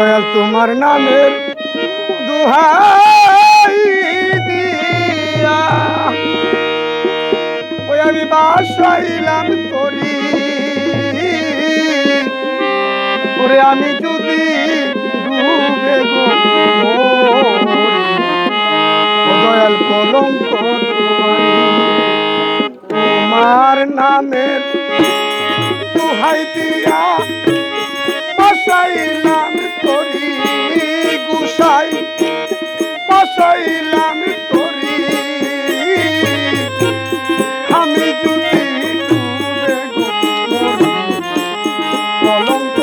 দয়াল তোমার নামের দুহাই দিয়া ওই আমি বাসাইলাম তোরি ওরে আমি যদি ডুবে গো ও দয়াল কলঙ্ক তোমার নামের দুহাই দিয়া বাসাইলাম তোরি গুসাই বাসাইলাম তোরি আমি যদি ডুবে কলঙ্ক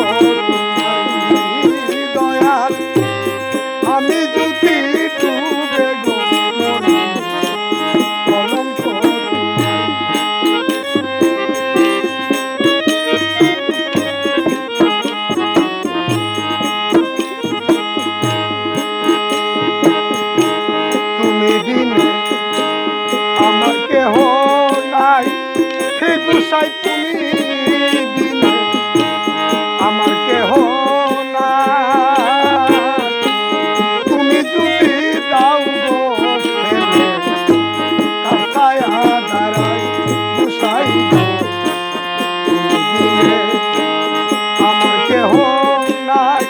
দয়াল আমি যদি ডুবে কলঙ্ক আমার কেহ নাই হে গুসাই তুমি দিনে আমার কেহ নাই তুমি যদি দাও গো কাছায়া দাঁড়াই গুসাই তুমি দিনে আমার কেহ নাই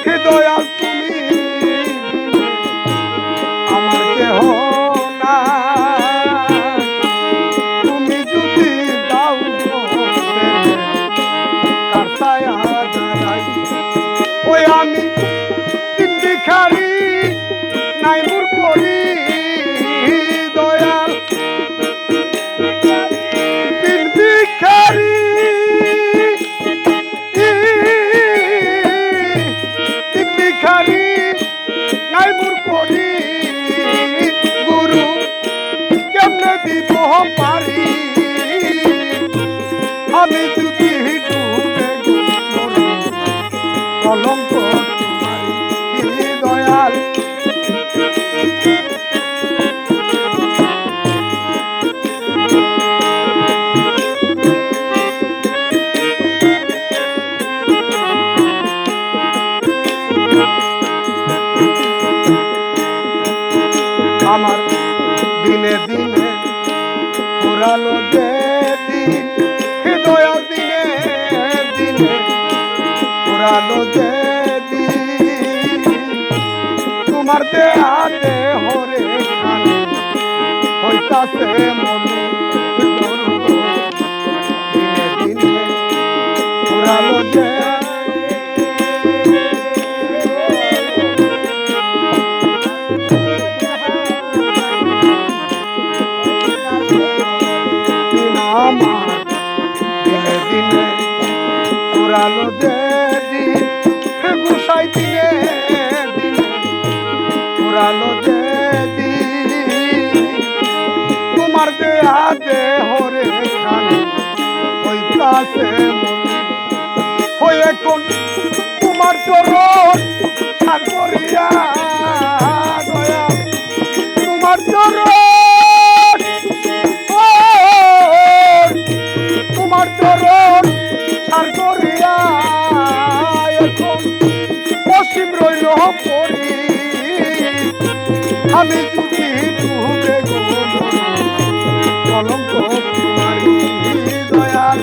হে দয়াল তুমি আমার কেহ ওই আমি তিন ভিখারি নাই মোর পরি দয়াল তিন ভিখারি তিন ভিখারি নাই মোর পরি গুরু কেমনে দিব পারি আমি যদি ডুবে কলঙ্ক তোমারি দয়াল আমার দিনে দিনে ফুরালো যে দিন হে দয়াল দিনে দিনে ফুরালো যে দিন তোমার দেহাতে হরে খানি হইতাছে মনে দিনে দিনে ফুরালো যে আমার দিনে দিনে পুরালো যে দিন গুসাই দিনে দিনে পুরালো যে দিন তোমার দেয়া দেহরে খানি হইতাছে হয়ে কোন তোমার চরণ ছাড় করিয়া দয়া তোমার চরণ তোমার চরণ ছাড় করিয়া এখন পশ্চিম রইল পরি আমি যদি ডুবে গো কলঙ্ক তোমারি দয়াল